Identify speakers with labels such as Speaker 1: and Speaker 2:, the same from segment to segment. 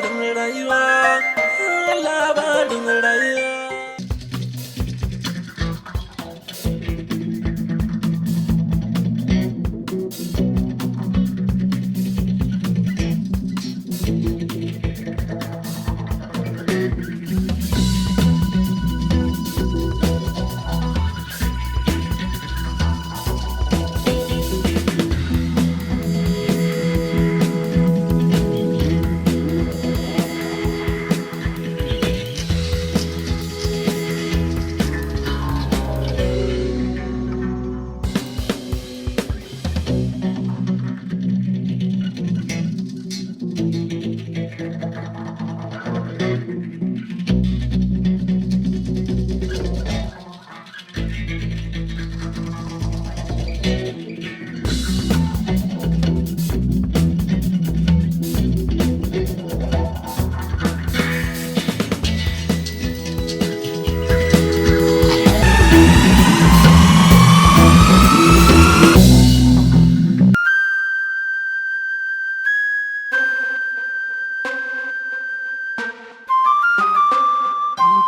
Speaker 1: Labarin rayuwa, labarin rayuwa.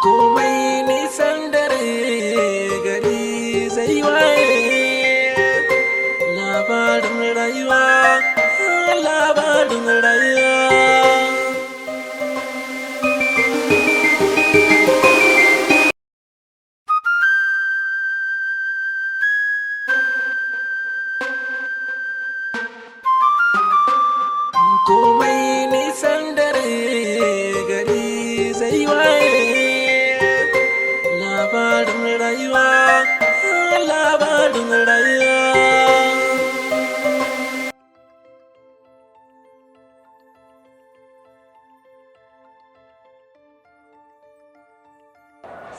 Speaker 1: Komai nisan dare gari zai waye. Labarin rayuwa, labarin rayuwa. Komai nisan dare gari zai waye. Labarin rayuwa, labarin rayuwa.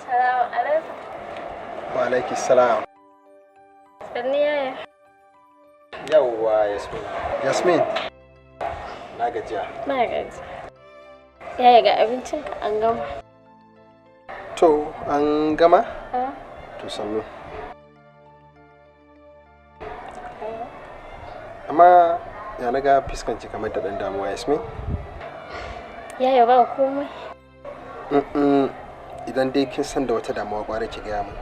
Speaker 2: Salamu alaikum.
Speaker 3: Wa alaiki salam.
Speaker 2: Sanni yaya?
Speaker 3: Yawwa Yasmin. Yasmin. Na gajiya.
Speaker 2: Na gaji. Yaya ga abincinka an gama?
Speaker 3: To, an gama?
Speaker 2: Ha?
Speaker 3: To sannu. Amma ya naga fiskanci kamar da ɗan damuwa Yasmin?
Speaker 2: Yaya ba komai?
Speaker 3: Idan dai kin san da wata damuwa ƙwarai ki gaya min.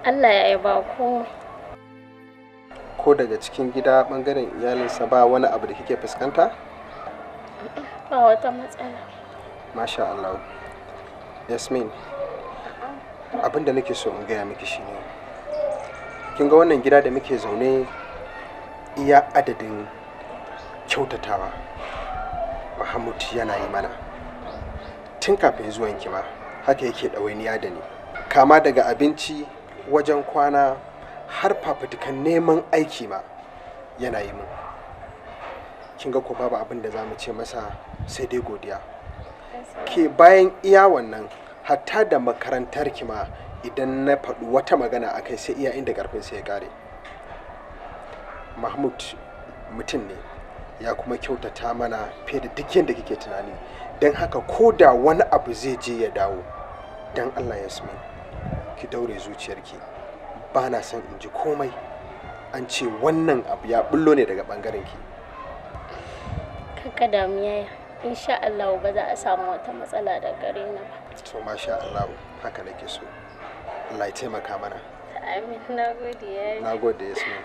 Speaker 2: Allah yaya ba komai.
Speaker 3: Ko daga cikin gida ɓangaren iyalinsa ba wani abu da kike fuskanta?
Speaker 2: Ba wata matsala.
Speaker 3: Masha Allah. Yasmin, abin da nake so in gaya miki shine, kin ga wannan gida da muke zaune iya adadin kyautatawa Muhammad yana yi mana. Tun kafin zuwanki ma haka yake ɗawainiya da ni. Kama daga abinci, wajen kwana, har fafutukan neman aiki ma yana yi min. Kin ga ko babu abin da za mu ce masa sai dai godiya. Ke bayan iya wannan, hatta da makarantar ki ma idan na faɗi wata magana a kai sai iya inda ƙarfin sai ya ƙare. Mahmud mutum ne ya kuma kyautata mana fiye da duk yadda kike tunani. Don haka ko da wani abu zai je ya dawo, don Allah Yasmin ki daure zuciyarki. Ba na son in ji komai an ce wannan abu ya bullo ne daga ɓangaren ki.
Speaker 2: Kaka damu yaya. Insha Allah ba za a samu wata matsala da gare ni ba.
Speaker 3: To masha Allah, haka nake so. Allah ya taimaka mana.
Speaker 2: Amin. Nagode yaya.
Speaker 3: Nagode Yasmin.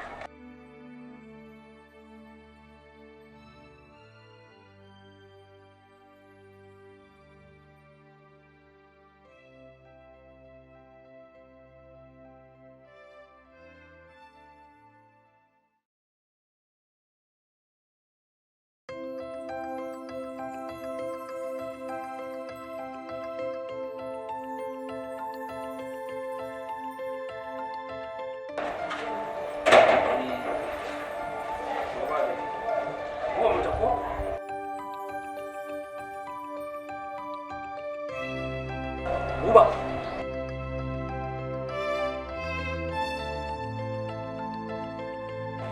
Speaker 4: Buba.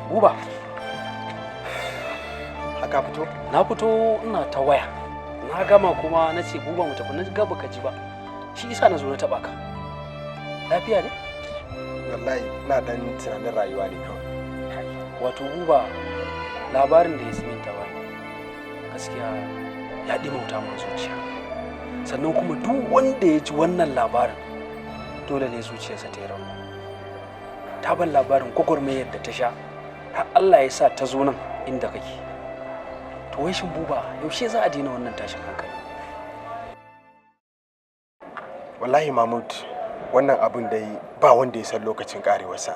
Speaker 4: Buba.
Speaker 3: Haka fito?
Speaker 4: Na fito ina ta waya. Na gama kuma na ce Buba mu tafi, na ga baka ji ba. Shi isa na zo na taba ka. Lafiya ne?
Speaker 3: Wallahi ina dan tunanin rayuwa ne kawai.
Speaker 4: Wato Buba, labarin da Yasmin ta bani gaskiya ya ɗimauta min zuciya. Sannan kuma duk wanda ya ji wannan labarin dole ne zuciyarsa ta yi rauni. Ta ban labarin gwagwarmayar da ta sha har Allah ya sa ta zo nan inda kake. To wai shin Buba, yaushe za a daina wannan tashin hankali?
Speaker 3: Wallahi Mahmud, wannan abin da yi ba wanda ya san lokacin karewarsa.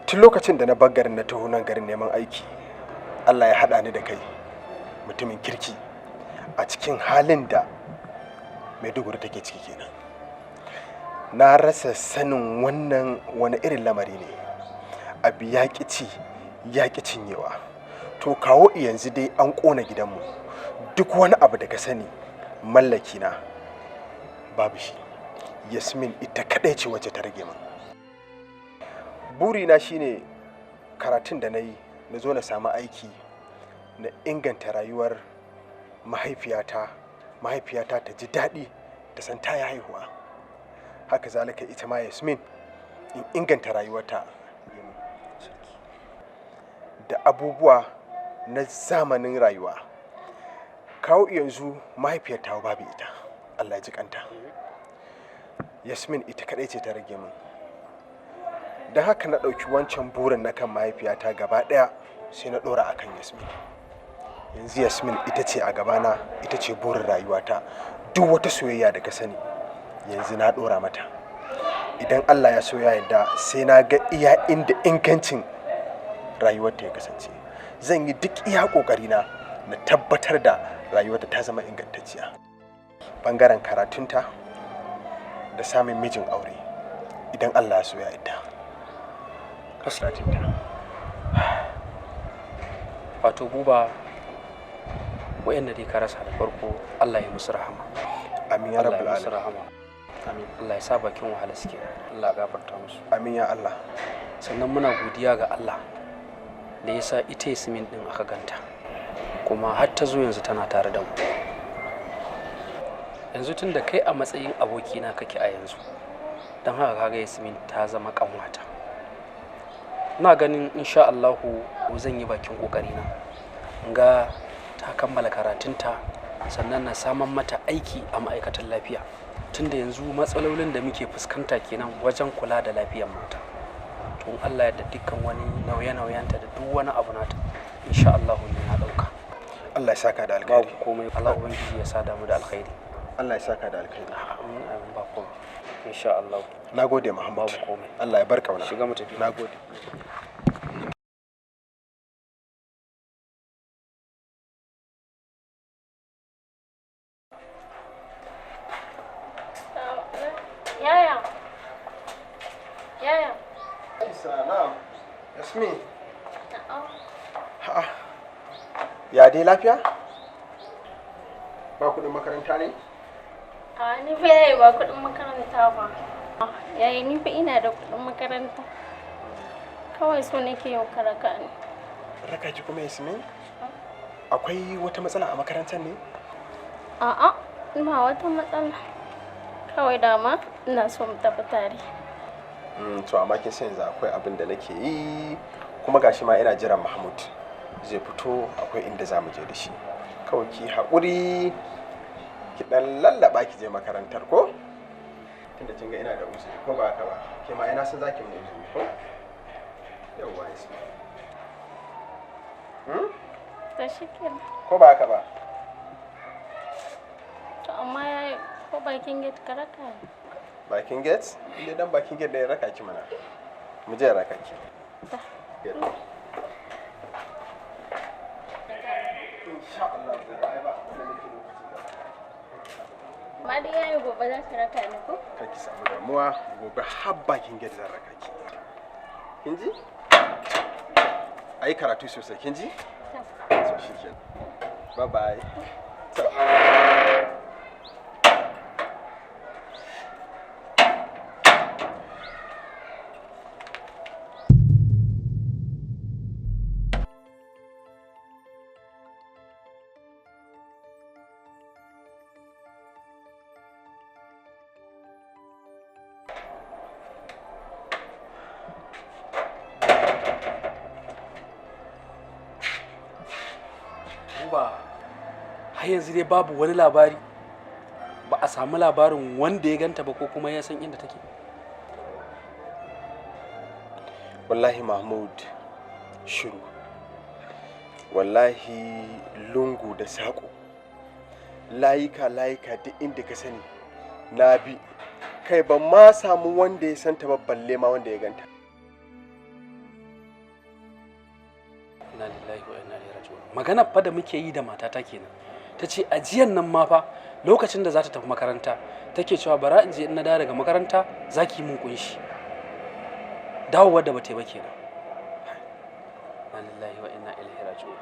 Speaker 3: Tun lokacin da na bar garin na taho nan garin neman aiki, Allah ya haɗa ni da kai, mutumin kirki, a cikin halin da Maiduguri take ciki kenan. Na rasa sanin wannan wani irin lamari ne. Abu ya ƙi ci, ya ƙi cinyewa. To kawo yanzu dai an ƙona gidanmu. Duk wani abu da ka sani mallaki na babu shi. Yasmin ita kaɗai ce wacce ta rage min. Burina shine karatun da na yi na zo na samu aiki na inganta rayuwar mahaifiyata ta ji daɗi ta san ta yi haihuwa. Haka zalika ita ma Yasmin in inganta rayuwarta da abubuwa na zamanin rayuwa. Kawo yanzu mahaifiyarta babu ita, Allah ya ji kanta. Yasmin ita kadai ce ta rage min. Don haka na ɗauki wancan burin na kan mahaifiyata gaba ɗaya sai na ɗora akan Yasmin. Yanzu Yasmin ita ce a gabana, ita ce burin rayuwata. Duk wata soyayya da ka sani yanzu na ɗora mata. Idan Allah ya so ya yarda sai na ga iya inda ingancin rayuwarta ya kasance. Zan yi duk iya ƙoƙarina na tabbatar da rayuwarta ta zama ingantacciya. Bangaren karatunta da samun mijin aure idan Allah ya so ya yarda. Karatunta.
Speaker 4: Wato Buba, wa'anda dai ka rasa da farko Allah ya musu rahama.
Speaker 3: Amin ya rabbal
Speaker 4: alamin.
Speaker 3: alamin.
Speaker 4: Amin. Allah ya sa bakin wahala suke. Allah ya gafarta musu.
Speaker 3: Amin ya Allah.
Speaker 4: Sannan muna godiya ga Allah da ya sa ita Yasmin din aka ganta. Kuma har ta zo yanzu tana tare da mu. Yanzu tun da kai a matsayin abokina kake a yanzu, don haka kaga Yasmin ta zama kanwata. Ina ganin insha Allahu zan yi bakin kokarina ga ta kammala karatunta, sannan na saman mata aiki a ma'aikatan lafiya, tunda yanzu matsalolin da muke fuskanta kenan wajen kula da lafiyar mata. To Allah ya da dukkan wani nauye-nauyenta da duk wani abu nata insha Allahu ne na dauka.
Speaker 3: Allah ya saka da alkhairi.
Speaker 4: Babu komai, Allah ubangiji ya sada mu da alkhairi.
Speaker 3: Allah ya saka da alkhairi.
Speaker 4: Amin, amin, ba komai insha Allah.
Speaker 3: Nagode Muhammad.
Speaker 4: Babu komai.
Speaker 3: Allah ya bar kauna.
Speaker 4: Shiga mu tafi.
Speaker 3: Nagode.
Speaker 2: Yaya.
Speaker 3: Salam. Yasmin. A'a. Ya dai lafiya? Ba kuɗin makaranta ne?
Speaker 2: A ni fa yayi ba kuɗin makaranta ba. Yayi ni fa ina da kuɗin makaranta. Kawai so nake yau karaka ne.
Speaker 3: Raka ki kuma Yasmin? Akwai wata matsala a makarantar ne?
Speaker 2: A'a, ba wata matsala. Kawai dama ina so mu tafi tare.
Speaker 3: To amma kin san yanzu akwai abin da nake yi, kuma gashi ma ina jiran Mahmud zai fito, akwai inda za mu je da shi. Kawai ki haƙuri ki dan lallaba ki je makarantar ko? Tunda kin ga ina da uzuri ko ba haka ba? Ke ma ina san zaki mu uzuri ko? Yawwa Yasmin.
Speaker 2: To shikenan.
Speaker 3: Ko ba haka ba?
Speaker 2: To amma yayi ko bakin gate ka raka ne?
Speaker 3: Bakin gate? Inda dan bakin gate da ya raka ki mana. Mu je raka ki.
Speaker 2: Ta.
Speaker 3: Insha Allah zai ba.
Speaker 2: Ma dai yayi gobe za ka raka ni ko?
Speaker 3: Kar ki samu damuwa, gobe har bakin gate zan raka ki. Kin ji? Ayi karatu sosai, kin ji? So shikenan. Bye bye.
Speaker 4: Buba, har har yanzu dai babu wani labari, ba a samu labarin wanda ya ganta ba ko kuma ya san inda take.
Speaker 3: Wallahi Mahmud, shiru. Wallahi lungu da saƙo, layika duk inda ka sani na bi, kai ban ma samu wanda ya santa ba balle ma wanda ya ganta.
Speaker 4: Inna lillahi wa inna ilaihi raji'un. Magana fa da muke yi da matata kenan. Ta ce ajiyan nan ma fa lokacin da za ta tafi makaranta take cewa bara in je in na dawo daga makaranta za ki mun kunshi. Dawowar da bata yi ba kenan. Inna lillahi wa inna ilaihi raji'un.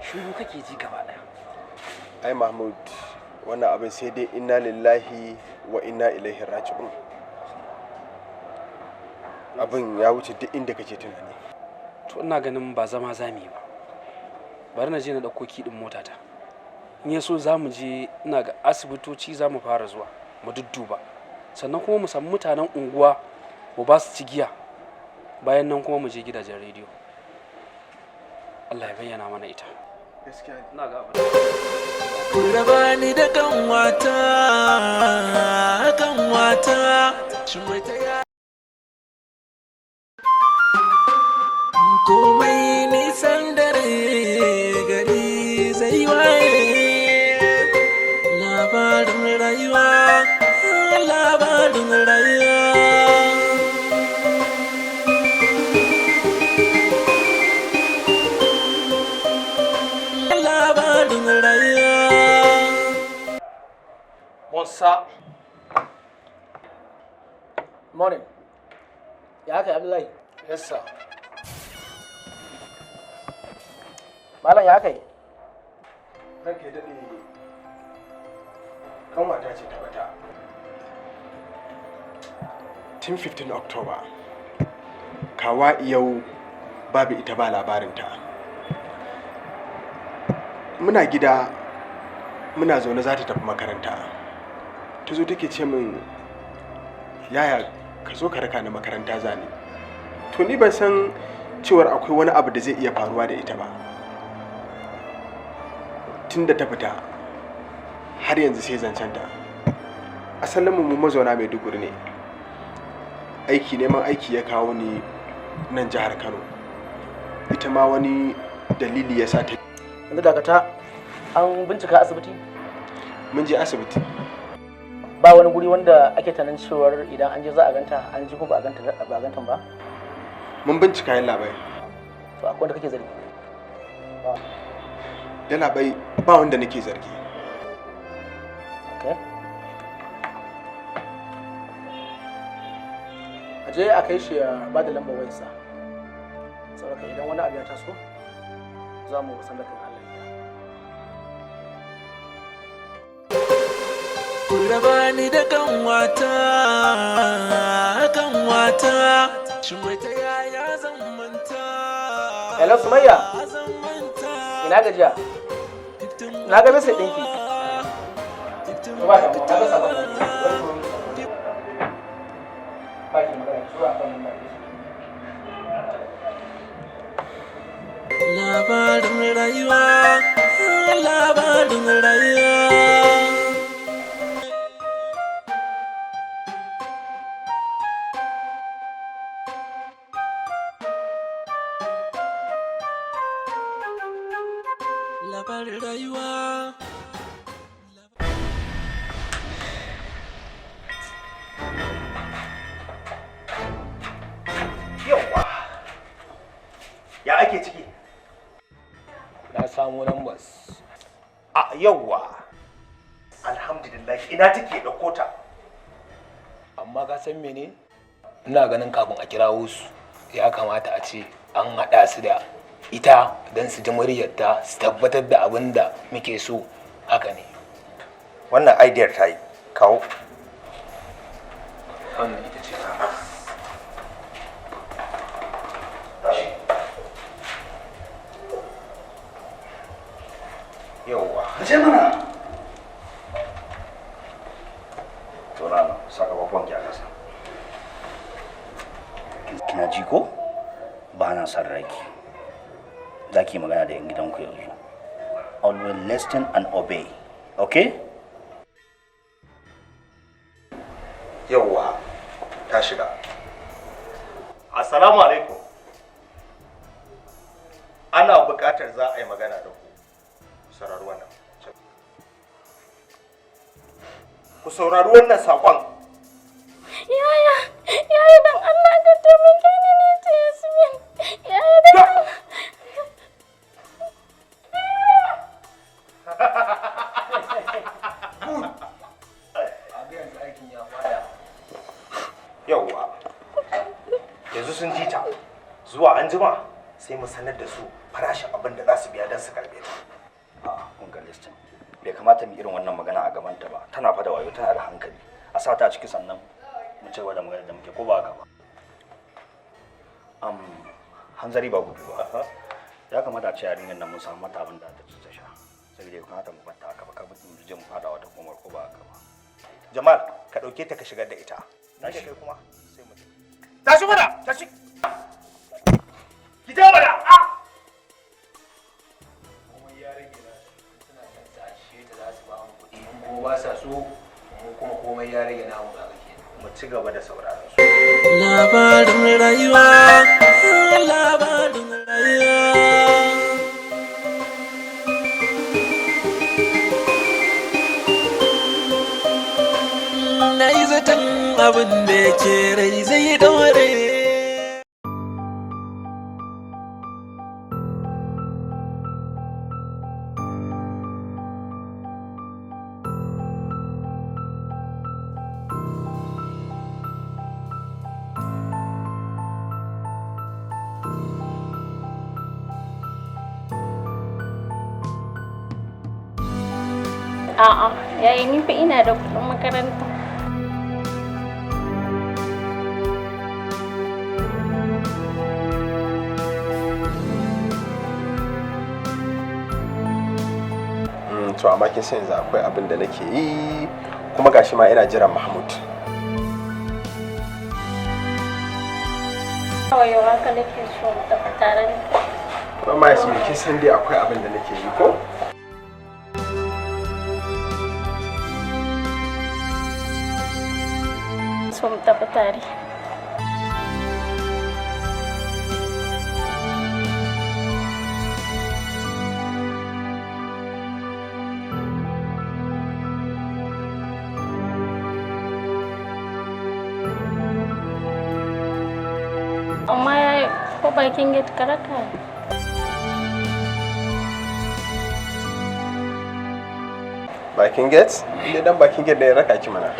Speaker 4: Shiru kake ji gaba daya.
Speaker 3: Ai Mahmud, wannan abin sai dai inna lillahi wa inna ilaihi raji'un. Abin ya wuce duk inda kake tunani.
Speaker 4: To ina ganin ba zama zami ba. Bari na je na dauko ki din motata. In ya so za mu je, ina ga asibitoci za mu fara zuwa mu dudduba, sannan kuma mu samu mutanen unguwa mu ba su cigiya, bayan nan kuma mu je gidajen rediyo. Allah ya bayyana mana ita.
Speaker 3: Gaskiya
Speaker 4: ina ga
Speaker 1: raba ni da kanwata shimrita ya komai nisan dare gari zai waye. Labarin rayuwa, labarin rayuwa.
Speaker 5: Bonsa. Morning. Ya kai Abdullahi?
Speaker 3: Yes sir.
Speaker 5: Malam ya kai?
Speaker 3: Ranke daɗe, kanwata ce ta bata. Tun 15 October, kawa yau babu ita ba labarinta. Muna gida, muna zaune za ta tafi makaranta. Ta zo take ce min, yaya ka zo ka raka ni makaranta zani. To ni ban san cewar akwai wani abu da zai iya faruwa da ita ba. Tun da ta fita har yanzu sai zancenta. Asalinmu mu mazauna Maiduguri ne. Neman aiki ya kawo ni nan jihar Kano. Ita ma wani dalili ya sa ta.
Speaker 5: Yanzu dakata, an bincika asibiti?
Speaker 3: Mun je asibiti.
Speaker 5: Ba wani guri wanda ake tunanin cewar idan an je za a ganta, an ji ko ba a ganta ba?
Speaker 3: Mun bincika yin labai.
Speaker 5: To akwai wanda kake zargi?
Speaker 3: Yan labai ba wanda nake zargi.
Speaker 5: Okay. A je a kai shi ya ba da lambar wayarsa. Saboda idan wani abu ya taso, za mu san da kan Allah.
Speaker 1: Raba ni da kanwata shimrita ya zan manta.
Speaker 5: Hello Sumayya. Ina gajiya? Na ga message ɗinki. Ba da mu, na ga sabon nan. Ba ki magana, zuwa kan nan.
Speaker 1: Labarin rayuwa, labarin rayuwa. Labarin rayuwa.
Speaker 6: Yawwa. Ya ake ciki?
Speaker 5: Na samu numbers.
Speaker 6: A yawwa. Alhamdulillah, ina take ɗauko ta.
Speaker 5: Amma ka san mene? Ina ganin kafin a kirawo su ya kamata a ce an haɗa su da ita don su ji muryarta su tabbatar da abin da muke so haka ne.
Speaker 6: Wannan idea ta yi. Kawo.
Speaker 5: Wannan ita ce
Speaker 6: Yawwa.
Speaker 5: ce mana.
Speaker 6: Saurana, sakamakon ki a ƙasa. Kina ji ko? Ba na son raki. Za ki magana da 'yan gidanku yanzu.
Speaker 7: always listen and obey. Okay?
Speaker 6: Yawwa, ta shiga. Assalamu alaikum. Ana buƙatar za a yi magana da ku. Saurari wannan. Ku saurari wannan saƙon.
Speaker 2: Yaya dan Allah ka taimake ni ne ta Yasmin. Yaya dan Allah.
Speaker 6: Yawwa. Yanzu sun ji ta. Zuwa anjima sai mu sanar da su farashin abin da za su biya don su karbe ta.
Speaker 7: Kun ga listin. Bai kamata mu irin wannan magana a gabanta ba. Tana fada wayo, tana da hankali. A sa ta ciki sannan mu ci gaba da magana da muke ko ba haka ba. Hanzari ba gudu ba. Ya kamata a ce yarinyar nan mun samu mata abin da ta ci ta sha. Saboda ya kamata mu banta haka ba, kar mu je mu fada wata komar ko ba haka ba.
Speaker 6: Jamal, ka ɗauke ta ka shigar da ita. Tashi kai kuma sai mu tashi mana, tashi. Ki ta mana.
Speaker 5: Komai ya rage na suna kan tashe ta za su ba mu kuɗi in ko ba sa so mu kuma komai ya rage na mu ga kenan.
Speaker 6: Mu ci gaba da sauraron su.
Speaker 1: Labarin rayuwa, labarin rayuwa. Na yi zaton abin da ke rai zai dore.
Speaker 2: A'a, yayi ni fa ina da kuɗin makaranta.
Speaker 3: To amma kin san yanzu akwai abin da nake yi kuma gashi ma ina jiran Mahmud.
Speaker 2: Kawai yau haka nake so mu tafi tare da kai.
Speaker 3: To amma Yasmin kin san dai akwai abin da nake yi ko?
Speaker 2: So mu tafi tare. Amma ko bakin gate ka raka ni?
Speaker 3: Bakin gate? Inda dan bakin gate ne ya raka ki mana.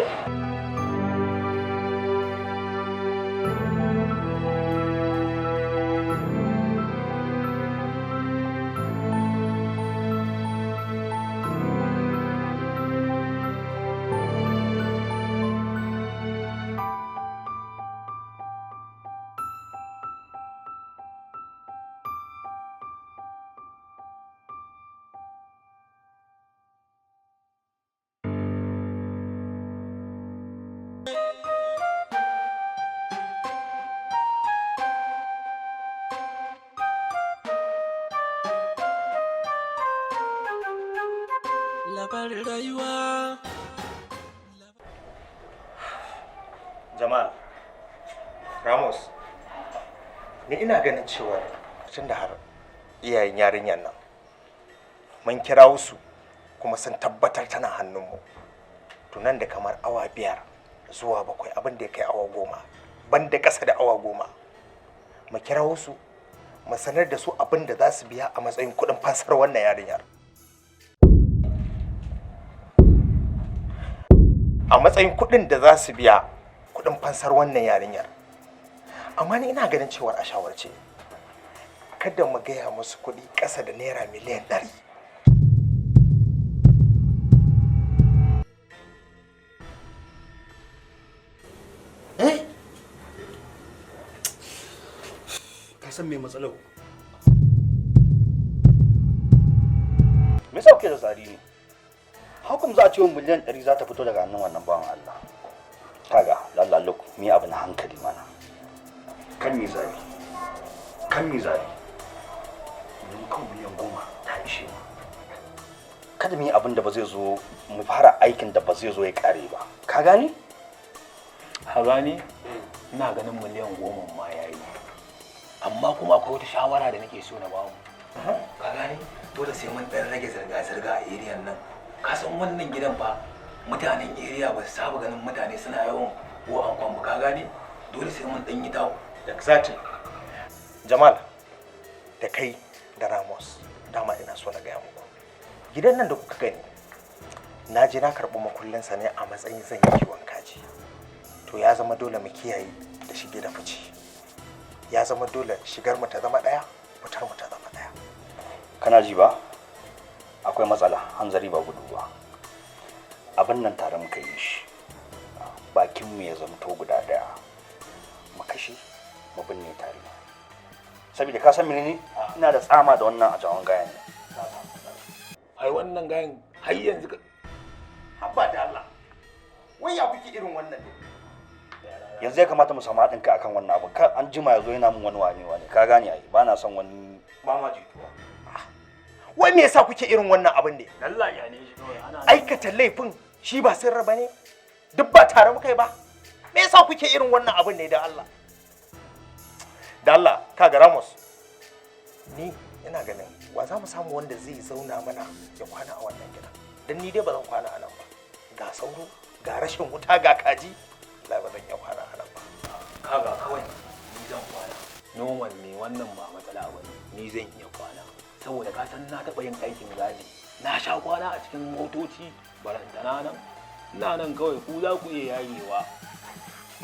Speaker 1: Labarin rayuwa.
Speaker 6: Jamal, Ramos, ni ina ganin cewa tun da har iyayen yarinyar nan mun kira su kuma sun tabbatar tana hannunmu, to nan da kamar awa 5 zuwa 7 abin da ya kai awa 10 banda ƙasa da awa 10 mu kira su mu sanar da su abin da za su biya a matsayin kuɗin fansar wannan yarinyar. A matsayin kuɗin da za su biya kuɗin fansar wannan yarinyar. Amma ni ina ganin cewar a shawarce kada mu gaya musu kuɗi ƙasa da naira miliyan 100.
Speaker 7: Ka san me matsalar? Me sauke da tsari ne? Hakum za a ce miliyan 100 za ta fito daga hannun wannan bawan Allah. Kaga, lalla look, mi abu na hankali mana. Kan mi zari. Idan kan miliyan 10 ta ishe mu. kada mu yi abin da ba zai zo mu fara aikin da ba zai zo ya kare ba, ka gane?
Speaker 5: Ka gane? Ina ganin miliyan 10 ma yayi, amma kuma akwai wata shawara da nake so na bamu. Ka gane? Dole sai mun dan rage zirga-zirga a area nan. Ka san wannan gidan fa mutanen area ba su saba ganin mutane suna yawan ko an kwamba, ka gane? Dole sai mun dan yi tawo.
Speaker 6: Exactly. Jamal da kai da Ramos, dama ina so na gaya muku. Gidan nan da kuka gani, na je na karɓi makullinsa ne a matsayin zan yi kiwon kaji. To ya zama dole mu kiyaye da shige da fice. Ya zama dole shigar mu ta zama ɗaya, fitar mu ta zama ɗaya.
Speaker 7: Kana ji ba? Akwai matsala, hanzari ba gudu ba. Abin nan tare muka yi shi. Bakin mu ya zamto guda daya. Mu kashe, mu binne tare. Saboda ka san menene? Ina da tsama da wannan a jawon gayan ne.
Speaker 5: Ai wannan gayan har yanzu ka
Speaker 6: Habba da Allah. Wai ya kuke irin wannan ne?
Speaker 7: Yanzu ya kamata mu samu haɗin kai akan wannan abu. Kar an jima yazo yana min wani wani. Ka gane ai, ba na son wani ba ma jituwa.
Speaker 6: Wai me yasa kuke irin wannan abin ne?
Speaker 5: Allah ya ne shi kawai ana
Speaker 6: Aikata laifin shi ba sirra bane? Duk ba tare muka yi ba? Me yasa kuke irin wannan abin ne da Allah? Da Allah, kaga Ramos. Ni ina ganin wa za mu samu wanda zai zauna mana ya kwana a wannan gidan. Dan ni dai ba zan kwana a nan ba. Ga sauro, ga rashin wuta, ga kaji. Allah ba zan iya kwana a nan ba.
Speaker 5: kaga kawai ni zan kwana. Normal ne wannan ba matsala bane. Ni zan iya kwana. Saboda ka san na taɓa yin aikin gadi. Na sha kwana a cikin motoci barantana nan. Ina nan kawai ku za ku iya yayewa.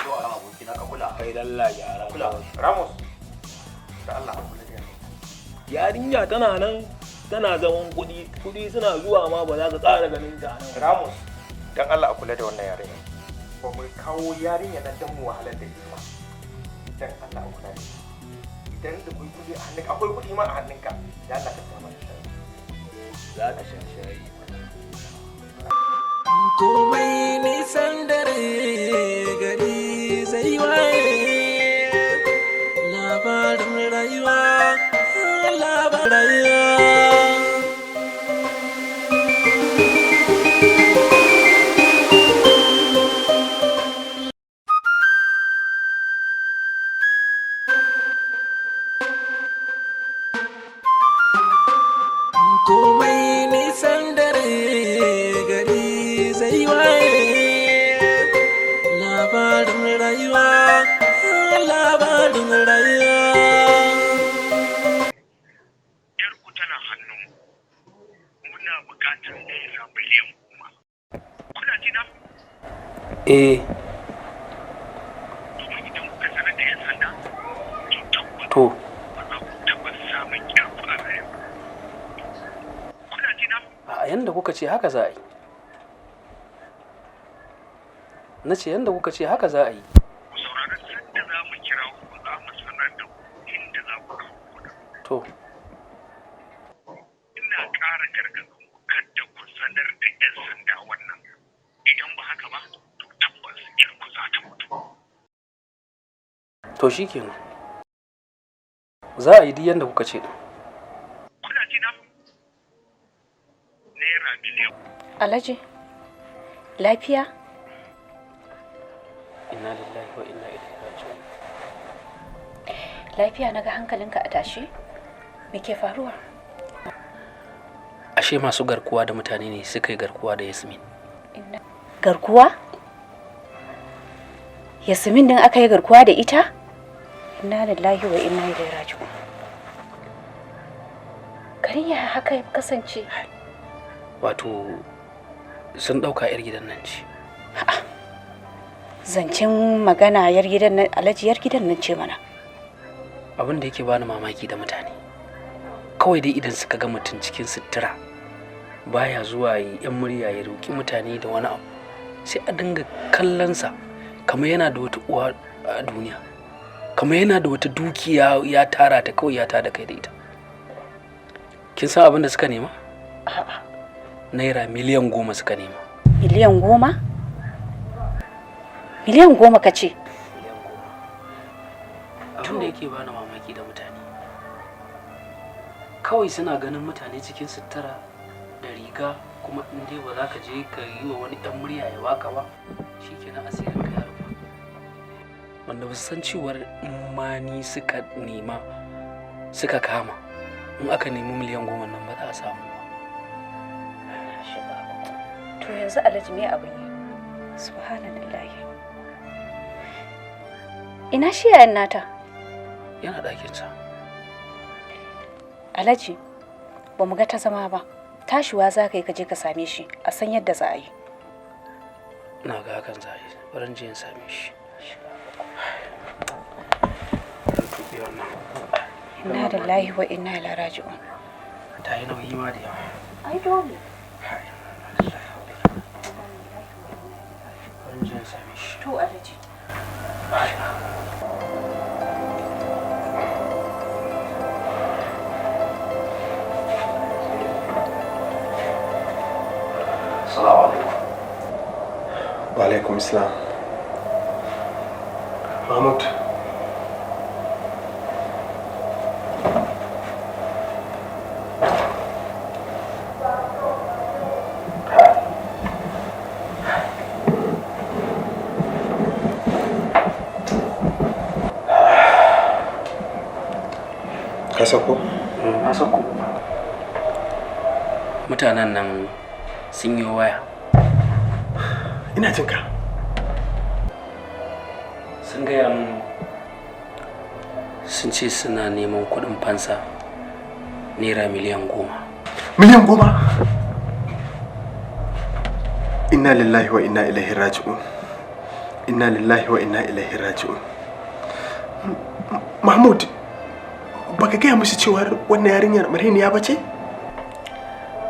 Speaker 7: to a aboki na ka kula.
Speaker 5: Kai dalla gyara.
Speaker 7: Kula.
Speaker 6: Ramos. Da Allah a kula da
Speaker 5: Yarinya tana nan tana zaman kuɗi suna zuwa ma ba za ka ƙara ganin ta nan.
Speaker 6: Ramos. Dan Allah a kula da wannan yarinya. Ba mu kawo yarinya nan dan mu wahalar da ita ba. Dan Allah a kula da ita. Idan da kuɗi a hannunka, akwai kuɗi ma a hannunka. Da Allah ka tsama da
Speaker 5: Za ka sha shayi.
Speaker 1: komai nisan dare gari zai waye. Labarin rayuwa, labarin rayuwa. Komai nisan dare gari zai waye. Labarin rayuwa, labarin rayuwa.
Speaker 8: Yarku tana hannun muna bukatar naira miliyan 10. Kuna ji na? Kuma idan kuka sanar da 'yan sanda,
Speaker 4: To,
Speaker 8: ba za ku taɓa samun yarku a rayu. Kuna ji na?
Speaker 4: a yanda kuka ce haka za a yi. Na ce yanda kuka ce haka za a yi.
Speaker 8: Ku saurari sanda za mu kira ku za mu sanar da ku inda za ku kawo kuɗin.
Speaker 4: To,
Speaker 8: Ina ƙara gargaɗin ku kada ku sanar da 'yan sanda wannan. Idan ba haka ba, to tabbas yarku za ta mutu.
Speaker 4: to shi kenan. Za a yi duk yanda kuka ce din.
Speaker 8: Kuna ji na? Naira miliyan.
Speaker 2: Alhaji, lafiya?
Speaker 4: Inna lillahi wa inna ilaihi raji'un.
Speaker 2: Lafiya na ga hankalinka a tashi? Me ke faruwa?
Speaker 4: Ashe masu garkuwa da mutane ne suka yi garkuwa da Yasmin.
Speaker 2: Garkuwa? Yasmin din aka yi garkuwa da ita? Inna lillahi wa inna ilaihi raji'un. Garin ya haka ya kasance?
Speaker 4: Wato sun ɗauka 'yar gidan nan ce.
Speaker 2: Zancen magana yar gidan nan, Alhaji yar gidan nan ce mana.
Speaker 4: Abin da yake bani mamaki da mutane, kawai dai idan suka ga mutum cikin sutura baya zuwa yi 'yan murya ya roƙi mutane da wani abu, sai a dinga kallonsa kamar yana da wata uwa a duniya, kamar yana da wata dukiya ya tara ta, kawai ya tada kai da ita. Kin san abin da suka nema? Naira miliyan 10 suka nema.
Speaker 2: Miliyan 10? Miliyan 10 ka ce?
Speaker 4: Abin da yake bani mamaki da mutane, kawai suna ganin mutane cikin sutura da riga kuma in dai ba za ka je ka yi wa wani ɗan murya ya baka ba shi kenan asirin ka ya rufa. Wanda ba su san cewar in ma ni suka nema suka kama in aka nemi miliyan 10 nan ba za a samu ba.
Speaker 9: To yanzu Alhaji me abin yi? Subhanallahi. Ina shi yayan nata?
Speaker 4: Yana ɗakinsa.
Speaker 9: Alhaji, ba mu ga ta zama ba. Tashiwa za ka yi ka je ka same shi a san yadda za a yi.
Speaker 4: Na ga hakan za a yi. Bari je in same shi.
Speaker 9: Inna lillahi wa inna ilaihi raji'un.
Speaker 4: Ta yi nauyi ma da yawa.
Speaker 9: Ai dole.
Speaker 4: Bari je in same shi.
Speaker 9: To Alhaji.
Speaker 7: Assalamu alaikum.
Speaker 3: Wa alaikum salam. Mahmud. Ka sako?
Speaker 4: Na sako. Mutanen nan sun yi waya.
Speaker 3: Ina jin ka.
Speaker 4: Sun gaya min sun ce suna neman kuɗin fansa naira miliyan 10.
Speaker 3: Miliyan 10? Inna lillahi wa inna ilaihi raji'un. Inna lillahi wa inna ilaihi raji'un. Mahmud, baka gaya musu cewa wannan yarinyar mareniya bace?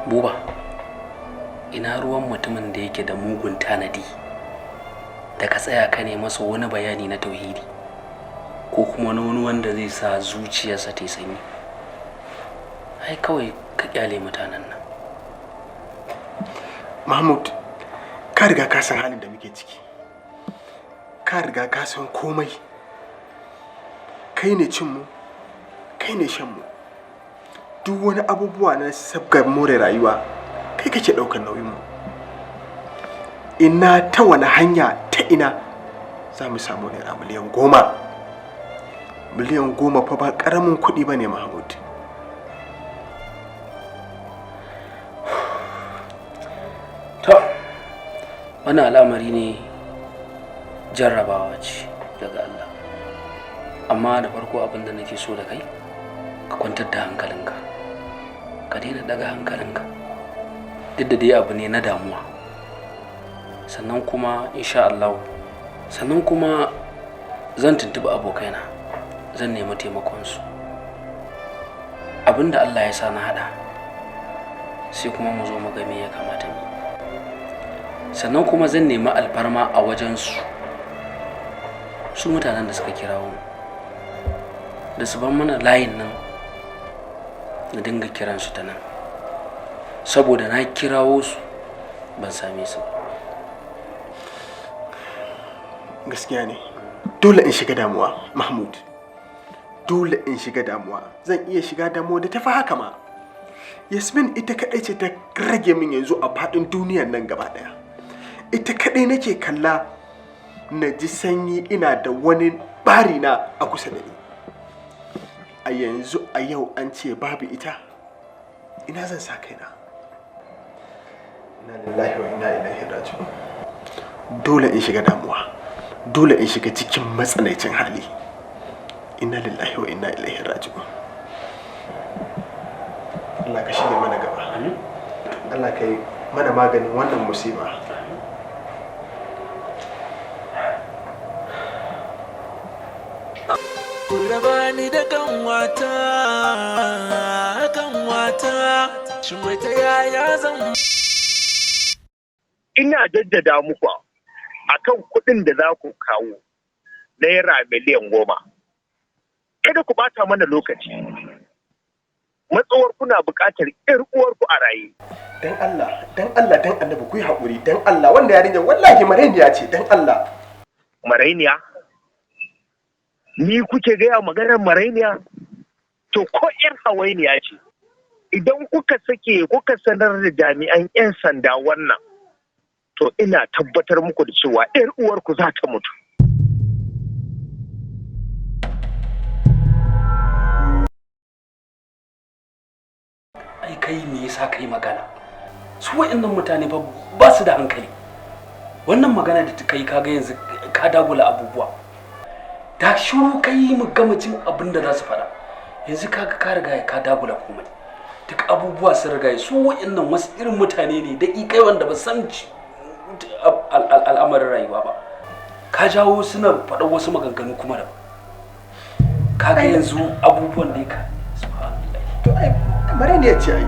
Speaker 4: Buba, ina ruwan mutumin da yake da mugun tanadi da ka tsaya ka ne masa wani bayani na tauhidi ko kuma wani wanda zai sa zuciyarsa ta sanyi. Ai kawai ka kyale mutanen nan.
Speaker 3: Mahmud, ka riga ka san halin da muke ciki. Ka riga ka san komai. Kai ne cinmu, kai ne shanmu. Duk wani abubuwa na sabgar more rayuwa kai kake ɗaukar nauyinmu. Ina ta wani hanya ta ina za mu samu naira miliyan 10? Miliyan 10 fa ba ƙaramin kuɗi ba ne, Mahmud.
Speaker 4: To, wani al'amari ne jarrabawa ce daga Allah. Amma da farko abin da nake so da kai, ka kwantar da hankalinka. Ka daina daga hankalinka. Duk da dai abu ne na damuwa. Sannan kuma insha Allah, sannan kuma zan tuntuɓi abokaina, zan nemi taimakonsu. Abin da Allah ya sa na haɗa, sai kuma mu zo mu ga me ya kamata mu. Sannan kuma zan nemi alfarma a wajensu, su mutanen da suka kirawo mu, da su ban mana layin nan na dinga kiransu ta nan, saboda na kirawo su ban same su ba.
Speaker 3: Gaskiya ne, dole in shiga damuwa, Mahmud. Dole in shiga damuwa. Zan iya shiga damuwa da tafi haka ma. Yasmin ita kaɗai ce ta rage min yanzu a faɗin duniyar nan gaba ɗaya. Ita kaɗai nake kalla na ji sanyi, ina da wani bari na a kusa da ni. A yanzu a yau an ce babu ita, ina zan sa kaina? Inna lillahi wa inna ilaihi raji'un. Dole in shiga damuwa. Dole in shiga cikin matsanancin hali. Inna lillahi wa inna ilaihi raji'un. Allah ka shige mana gaba. Allah ka yi mana maganin wannan musiba.
Speaker 1: Rabani da kanwata, shin wai ta yaya zan?
Speaker 8: Ina jaddada muku akan kuɗin da za ku kawo naira miliyan 10. Kada ku bata mana lokaci. Matsawar kuna buƙatar ƴar uwarku a raye.
Speaker 3: Dan Allah, dan annabi ku yi haƙuri, dan Allah, wanda yarinya wallahi marainiya ce, dan Allah.
Speaker 8: Marainiya? Ni kuke gaya maganar marainiya? To ko ƴar hawainiya ce, idan kuka sake kuka sanar da jami'an 'yan sanda wannan, to ina tabbatar muku da cewa 'yar uwarku za ta mutu.
Speaker 4: Ai kai me yasa kai magana? Su wa'annan mutane ba su da hankali. Wannan magana da kai kaga yanzu ka dagula abubuwa. Da shiru kai mu gama jin abin da za su faɗa. Yanzu kaga ka riga ka dagula komai. Duk abubuwa sun riga su wa'annan wasu irin mutane ne daƙiƙai wanda ba san al'amarin rayuwa ba. Ka jawo suna faɗa wasu maganganu kuma da kaga yanzu abubuwan da ka
Speaker 3: to ai bare ne ya ce ai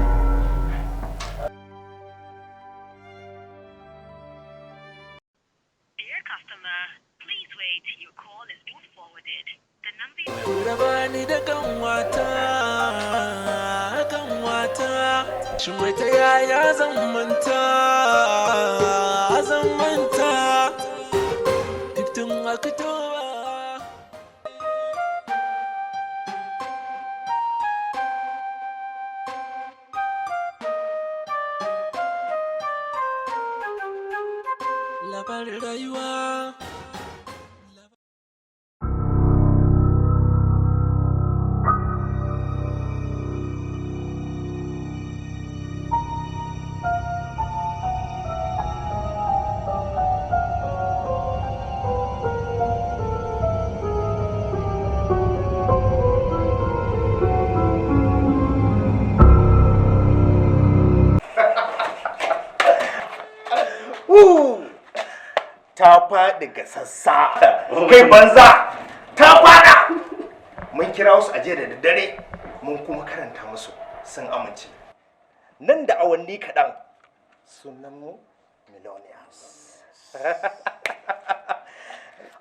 Speaker 1: Rabani da kanwata shin wai ta yaya zan manta duk tun aka towa labarin rayuwa.
Speaker 6: Ta faɗi ga sassa kai banza ta faɗa. Mun kira wasu aje da daddare mun kuma karanta musu sun amince. Nan da awanni kaɗan sunan mu millionaires.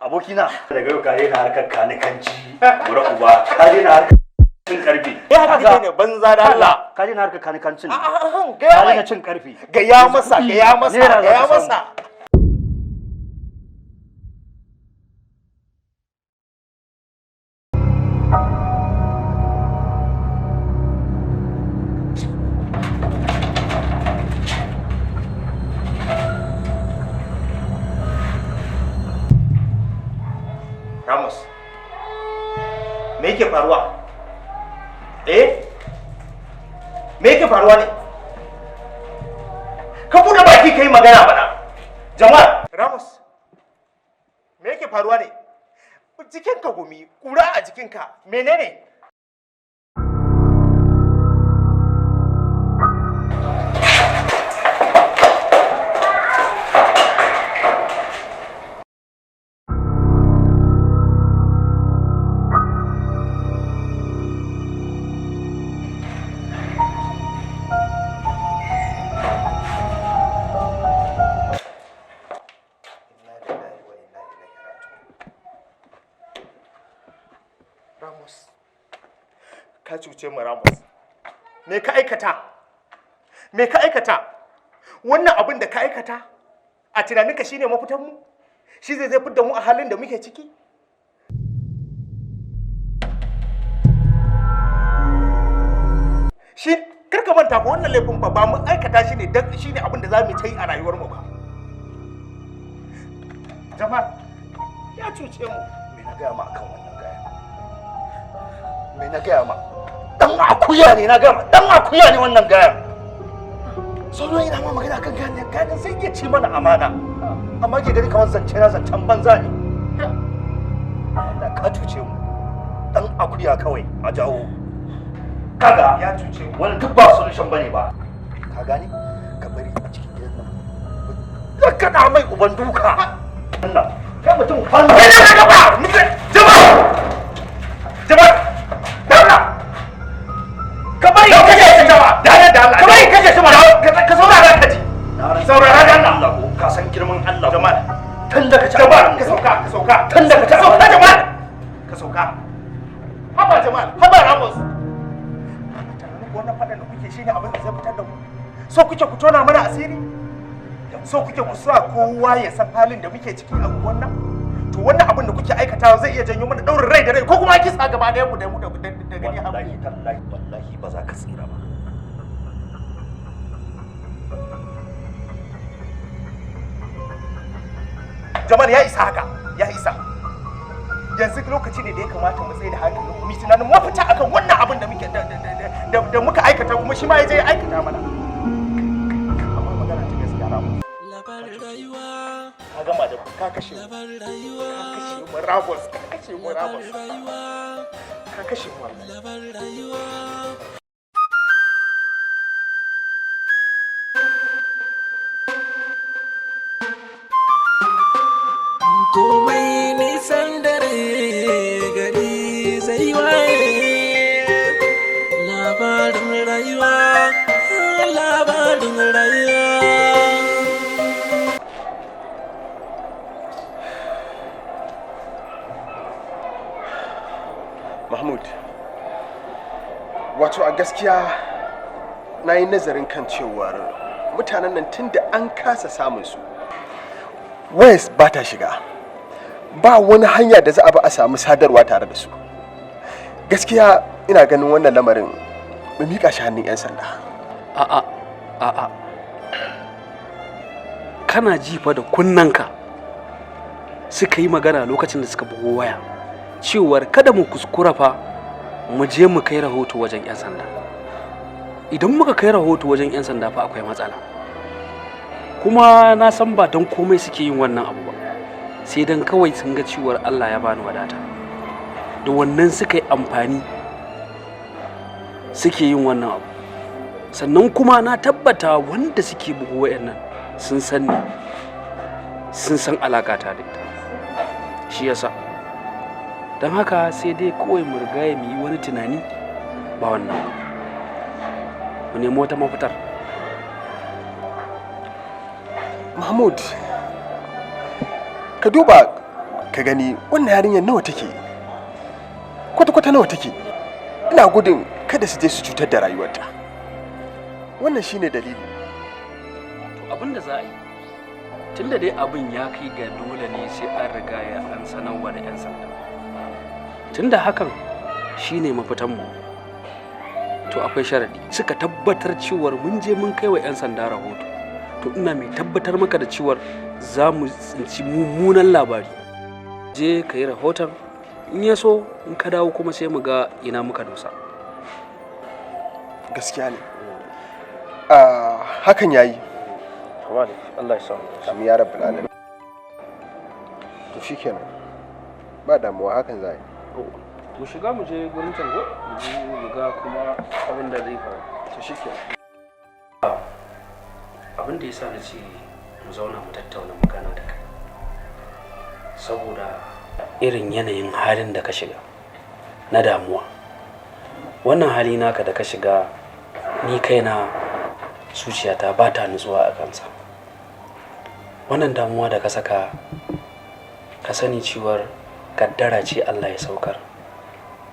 Speaker 7: Abokina daga yau ka daina harkar kanikanci gura uba ka daina harkar cin karfi.
Speaker 6: Haka ne banza da Allah.
Speaker 7: Ka daina harkar kanikancin.
Speaker 6: Ka
Speaker 7: daina cin karfi.
Speaker 6: Gaya masa. Ramos, me yake faruwa? Me yake faruwa ne? Ka buɗe baki kai magana bana. Jamal, Ramos, me yake faruwa ne? Jikinka gumi, kura a jikinka, menene? Ramos, ka cuce mu Ramos. Me ka aikata? Wannan abin da ka aikata a tunaninka shine mafitan mu? Shi zai fitar mu a halin da muke ciki? Shi karka manta ba wannan laifin ba mu aikata shi ne dan shine abin da zamu yi a rayuwar mu ba. Jamal, ya cuce mu.
Speaker 7: Me na gaya ma akan wannan gaya? Me na gaya ma? Dan akuya ne na gaya ma, dan akuya ne wannan gaya. Sauran ina ma magana kan ganin sai iya ci mana amana. Amma ke gani kamar zancen banza ne. Da ka cuce mu. Dan akuya kawai a jawo. Kaga ya cuce mu. Wannan duk ba solution bane ba. Ka gani? Ka bari a cikin gidan nan. Da kada mai uban duka. Wannan kai mutum fanza. Ina gaba. Jama'a. Dalla. Ka bari kaje shi jama'a. Da Allah. Ka bari kaje shi ma. Ka saurara ka ji. Saurara da Allah ko ka san girman Allah. Jama'a. Tun da ka ci. Jama'a ka sauka. Tun da ka ci. Sauka jama'a. Ka sauka. Haba jama'a. Haba Ramos. Wannan fadan da kuke shine abin da zai fitar da mu. So kuke ku tona mana asiri? So kuke ku sa kowa ya san halin da muke ciki a wannan? To wannan abin da kuke aikatawa zai iya janyo mana daurin rai da rai ko kuma kisa gaba da mu da gani hamu. Wallahi ba za ka tsira ba.
Speaker 6: Jamal ya isa haka, ya isa. Yanzu lokaci ne da ya kamata mu tsaye da hankalin mu tunanin mafita akan wannan abin da muke da muka aikata kuma shi ma ya je ya aikata mana. Amma magana ta gaskiya Ramos.
Speaker 1: Labarin rayuwa.
Speaker 6: Ka gama da ka kashe mu.
Speaker 1: Labarin rayuwa.
Speaker 6: Ka kashe mu Ramos. Ka kashe mu Ramos.
Speaker 1: Labarin rayuwa.
Speaker 6: Ka kashe mu.
Speaker 1: Labarin rayuwa. Komai nisan dare gari zai waye. Labarin rayuwa. Labarin rayuwa.
Speaker 3: Mahmud, wato a gaskiya na yi nazarin kan cewar mutanen nan tun da an kasa samun su West ba ta shiga, ba wani hanya da za a ba a samu sadarwa tare da su. Gaskiya ina ganin wannan lamarin mu miƙa shi hannun 'yan sanda.
Speaker 4: A'a kana jifa da kunnanka suka yi magana lokacin da suka bugo waya cewar kada mu kuskura fa mu je mu kai rahoto wajen 'yan sanda. Idan muka kai rahoto wajen 'yan sanda fa akwai matsala, kuma na san ba don komai suke yin wannan abu ba, sai don kawai sun ga cewar Allah ya bani wadata, da wannan suka yi amfani suke yin wannan abu. Sannan kuma na tabbata wanda suke bugu wayannan sun san ni, sun san alakata da ita, shi yasa don haka sai dai kawai mu riga mu yi wani tunani ba wannan ba, mu nemi wata mafitar.
Speaker 3: Mahmud, ka duba ka gani wannan yarinyar nawa take, kwata-kwata nawa take. Ina gudun kada su je su cutar da rayuwarta, wannan shine dalili.
Speaker 4: To abin da za a yi, tunda dai abin ya kai ga dole ne sai an riga ya an sanarwa da 'yan sanda, tunda hakan shine mafitanmu, to akwai sharadi. Suka tabbatar cewar mun je mun kai wa 'yan sanda rahoto, to ina mai tabbatar maka da cewar za mu tsinci mummunan labari. Je ka yi rahoton, in ya so in ka dawo kuma sai mu ga ina muka dosa.
Speaker 3: Gaskiya ne, hakan yayi.
Speaker 4: Allah ya samu.
Speaker 3: Amin ya rabbal alamin. To shikenan, ba damuwa, hakan za a yi.
Speaker 4: Mu shiga mu je gurin tango mu ga kuma abin da zai faru.
Speaker 3: To shikenan.
Speaker 4: Abin da yasa na ce mu zauna mu tattauna magana da kai, saboda irin yanayin halin da ka shiga na damuwa. Wannan hali naka da ka shiga, ni kaina zuciyata ba ta nutsuwa a kansa. Wannan damuwa da ka saka, ka sani cewar kaddara ce Allah ya saukar,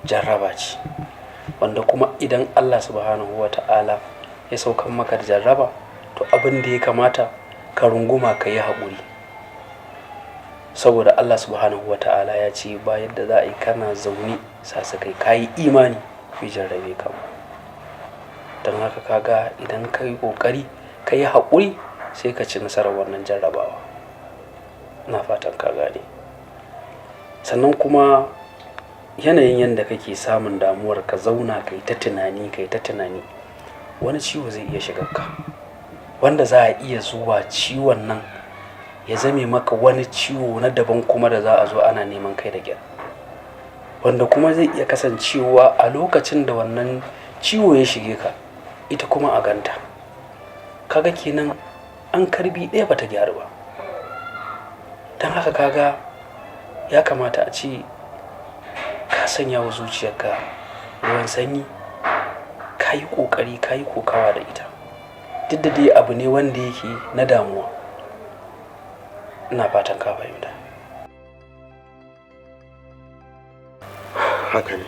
Speaker 4: jarraba ce, wanda kuma idan Allah subhanahu wata'ala ya saukar maka da jarraba, to abin da ya kamata ka runguma ka yi haƙuri, saboda Allah subhanahu wata'ala ya ce ba yadda za a yi kana zaune sasakai ka yi imani bai jarrabe ka. Don haka kaga idan ka yi ƙoƙari ka yi haƙuri sai ka ci nasarar wannan jarrabawa. Ina fatan ka gane. Sannan kuma yanayin yadda kake samun damuwar ka zauna ka yi ta tunani, wani ciwo zai iya shigar ka, wanda za a iya zuwa ciwon nan ya zame maka wani ciwo na daban kuma da za a zo ana neman kai da gyar, wanda kuma zai iya kasancewa a lokacin da wannan ciwo ya shige ka ita kuma a ganta. Kaga kenan an karbi ɗaya bata gyaru ba. Don haka kaga ya kamata a ce ka sanya wa zuciyarka ruwan sanyi, ka yi ƙoƙari ka yi kokawa da ita, duk da dai abu ne wanda yake na damuwa. Ina fatan ka fahimta.
Speaker 3: Haka ne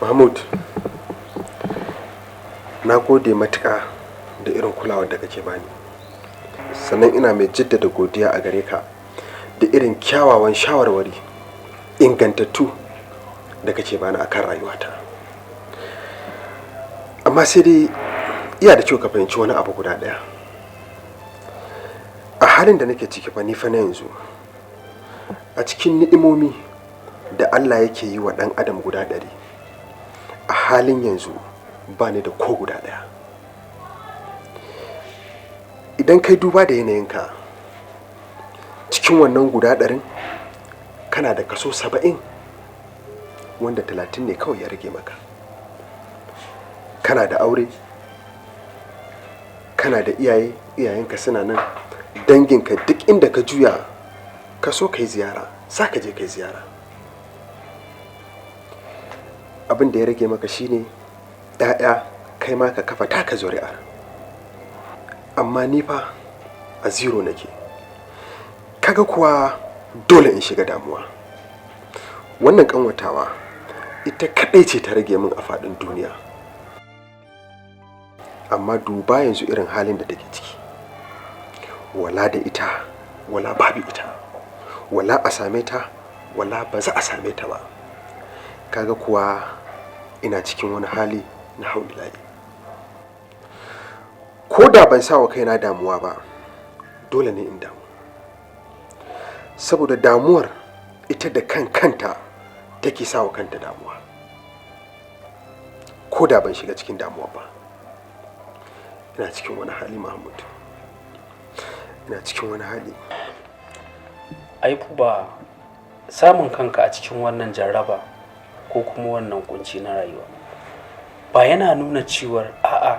Speaker 3: Mahmud, na gode matuƙa da irin kulawar da kake bani, sannan ina mai jaddada godiya a gare ka da irin kyawawan shawarwari ingantattu da kake bani akan rayuwata. Amma sai dai iya da kyau ka fahimci wani abu guda ɗaya. A halin da nake ciki fa ni fa na yanzu, a cikin ni'imomi da Allah yake yi wa ɗan adam guda 100, a halin yanzu ba ni da ko guda ɗaya. Idan kai duba da yanayinka, cikin wannan guda 100 kana da kaso 70, wanda 30 ne kawai ya rage maka. Kana da aure, kana da iyaye, iyayenka suna nan, danginka duk inda ka juya ka so kai ziyara, sa ka je kai ziyara. Abin da ya rage maka shine ‘ya'ya, kai ma ka kafa taka zuri'ar. Amma ni fa a zero nake. Kaga kuwa dole in shiga damuwa. Wannan kanwatawa ita kadai ce ta rage min a faɗin duniya. Amma duba yanzu irin halin da take ciki. Wala da ita, wala babu ita. Wala a same ta, wala ba za a same ta ba. Kaga kuwa ina cikin wani hali na haulayi. Ko da ban sa wa kaina damuwa ba, dole ne in damu. Saboda damuwar ita da kanta take sa wa kanta damuwa. Ko da ban shiga cikin damuwa ba, ina cikin wani hali, Mahmud. Ina cikin wani hali.
Speaker 4: Ai ba samun kanka a cikin wannan jarraba ko kuma wannan kunci na rayuwa ba yana nuna cewar a'a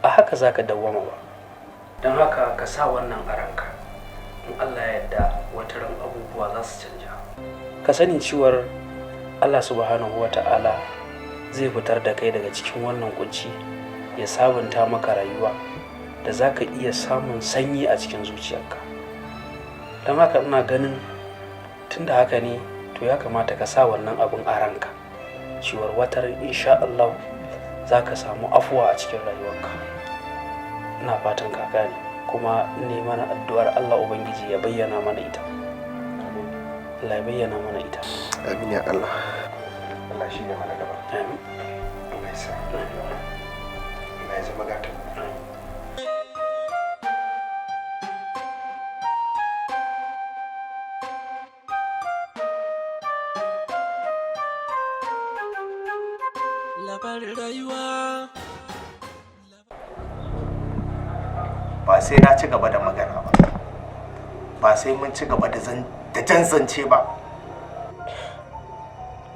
Speaker 4: a haka zaka dawwama ba. Don haka ka sa wannan a ranka. In Allah ya yarda wata ran abubuwa za su canja. Ka sani cewar Allah subhanahu wata'ala zai fitar da kai daga cikin wannan kunci, ya sabunta maka rayuwa da zaka iya samun sanyi a cikin zuciyarka. Don haka ina ganin tunda haka ne to ya kamata ka sa wannan abun a ranka cewar watar insha Allah za ka samu afuwa a cikin rayuwarka. Ina fatan ka gane, kuma ne mana addu'ar Allah Ubangiji ya bayyana mana ita. Allah ya bayyana mana ita.
Speaker 3: Amin ya Allah. Allah shi ne mana gaba.
Speaker 4: Amin.
Speaker 3: Allah ya sa. Allah ya zama gatan.
Speaker 1: Labarin rayuwa.
Speaker 6: Ba sai na ci gaba da magana ba, ba sai mun ci gaba da jan zance ba.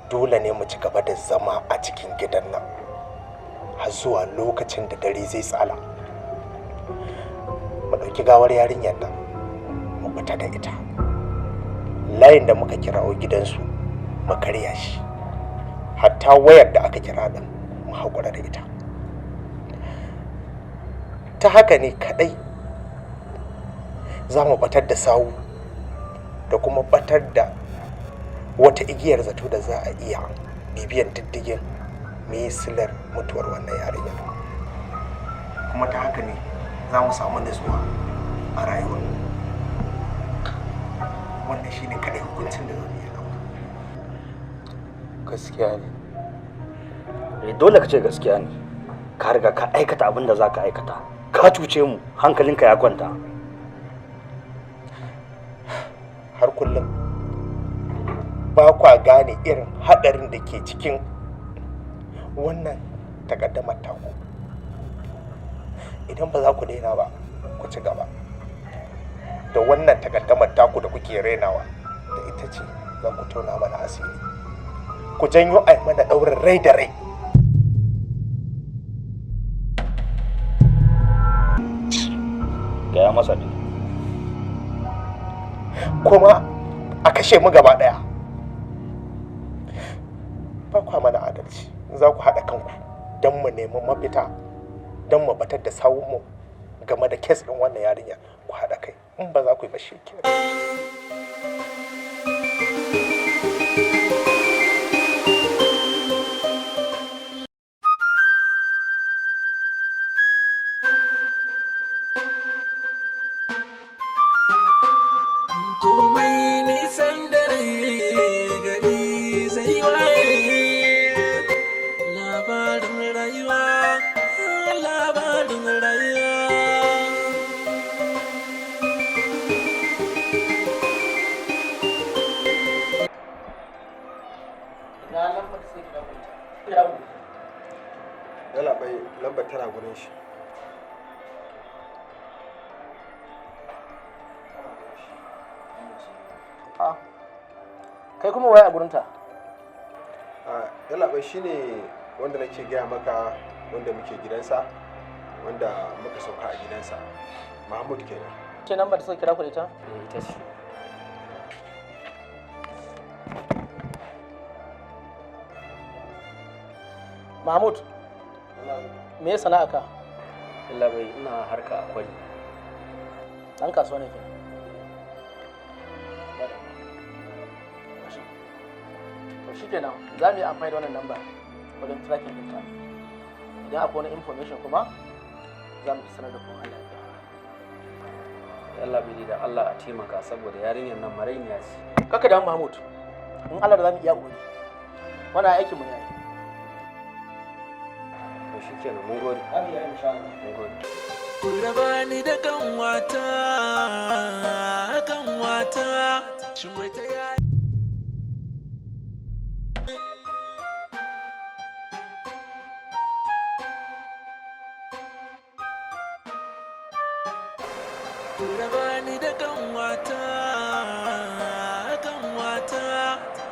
Speaker 6: Dole ne mu ci gaba da zama a cikin gidan nan har zuwa lokacin da dare zai tsala. Mu ɗauki gawar yarinyar nan mu fita da ita. Layin da muka kirawo gidansu mu karya shi, hatta wayar da aka kira din mu haƙura da ita. Ta haka ne kaɗai za mu batar da sawu da kuma batar da wata igiyar zato da za a iya bibiyan diddigin me silar mutuwar wannan yarinya. Kuma ta haka ne za mu samu nutsuwa a rayuwa. Wannan shi ne kaɗai hukuncin da zan iya ɗauka.
Speaker 7: Gaskiya ne. Dole ka ce gaskiya ne. Ka riga ka aikata abin da za ka aikata. Ka cuce mu, hankalinka ya kwanta.
Speaker 6: Har kullum ba kwa gane irin haɗarin da ke cikin wannan takaddamar taku. Idan ba za ku daina ba, ku ci gaba da wannan takaddamar taku da kuke rainawa, da ita ce za ku tona mana asiri, ku janyo ai mana ɗaurin rai da rai.
Speaker 7: Gaya masa ne.
Speaker 6: Kuma a kashe mu gaba ɗaya. Ba kwa mana adalci. Za ku haɗa kanku don mu nemi mafita, don mu batar da sawunmu game da kes ɗin wannan yarinya. Ku haɗa kai. In ba za ku yi ba shi kenan.
Speaker 1: Komai nisan dare gari zai waye. Labarin rayuwa, labarin
Speaker 10: na lambar da suke kira ku.
Speaker 3: Yalla bai lambar tana gurin shi.
Speaker 10: Kai kuma waye a gurinta?
Speaker 3: Yalla bai shine wanda nake gaya maka, wanda muke gidansa, wanda muka sauka a gidansa. Mahmud kenan.
Speaker 10: Ce lambar da suka kira ku da ita?
Speaker 4: ita ce.
Speaker 10: Mahmud, me ya sana'a ka?
Speaker 4: Allah bai ina harka a kwari.
Speaker 10: Dan kasuwa ne kenan. To shikenan, za mu yi amfani da wannan namba wajen tracking ɗinta. Idan akwai wani information kuma, za mu sanar da kuma Allah ya.
Speaker 4: Allah bai da Allah a taimaka saboda yarinyar nan marainiya ce.
Speaker 10: Kaka da Mahmud, in Allah da za mu iya ƙoƙari. Wannan aikin mu ne.
Speaker 4: To shikenan mun gode.
Speaker 10: Amin ya insha Allah.
Speaker 4: Mun gode.
Speaker 1: Raba ni da kanwata, shin wai ta yaya? Raba ni da kanwata,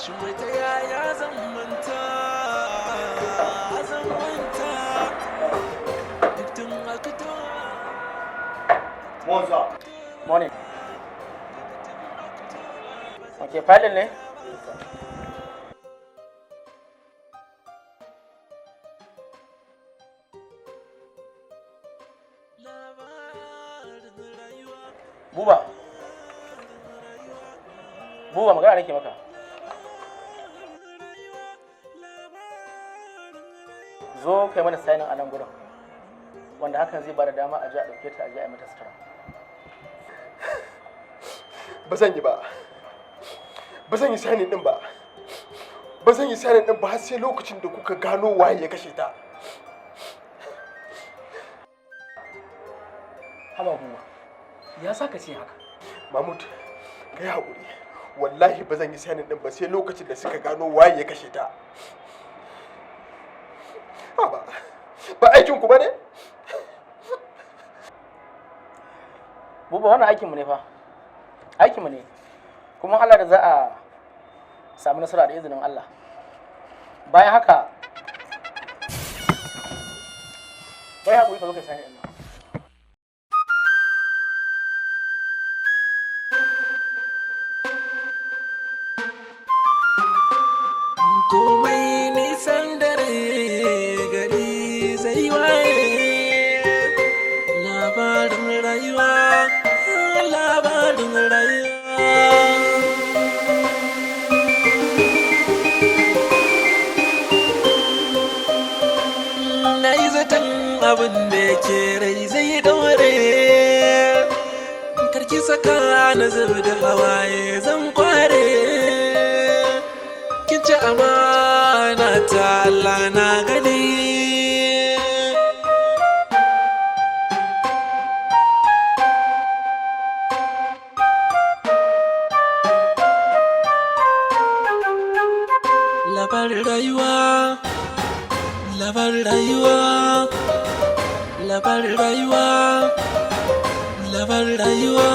Speaker 1: shin wai ta yaya zan manta?
Speaker 10: Morning. Okay, filin ne? Buba. Buba magana nake maka. Zo kai mana signing a nan gurin. Wanda hakan zai bada dama a ji a ɗauke ta a ji a yi mata sutura.
Speaker 3: Ba zan yi ba. Ba zan yi signing din ba. Ba zan yi signing din ba har sai lokacin da kuka gano waye ya kashe ta.
Speaker 10: Haba Buba. Ya saka ce haka.
Speaker 3: Mahmud, kai haƙuri. Wallahi ba zan yi signing din ba sai lokacin da suka gano waye ya kashe ta. Ba aikin ku bane?
Speaker 10: Buba wannan aikinmu ne fa. Aikinmu ne. Kuma Allah da za a samu nasara da izinin Allah. Bayan haka, bai haƙuri ka zo kai sani ina.
Speaker 1: Komai nisan dare gari zai waye. Labarin rayuwa, labarin rayuwa. Na yi zaton abin da ke rai zai daure. Karki saka na zub da hawaye zan kware. Kin ci amana ta Allah na gani. Labarin rayuwa, labarin rayuwa, labarin rayuwa, labarin rayuwa.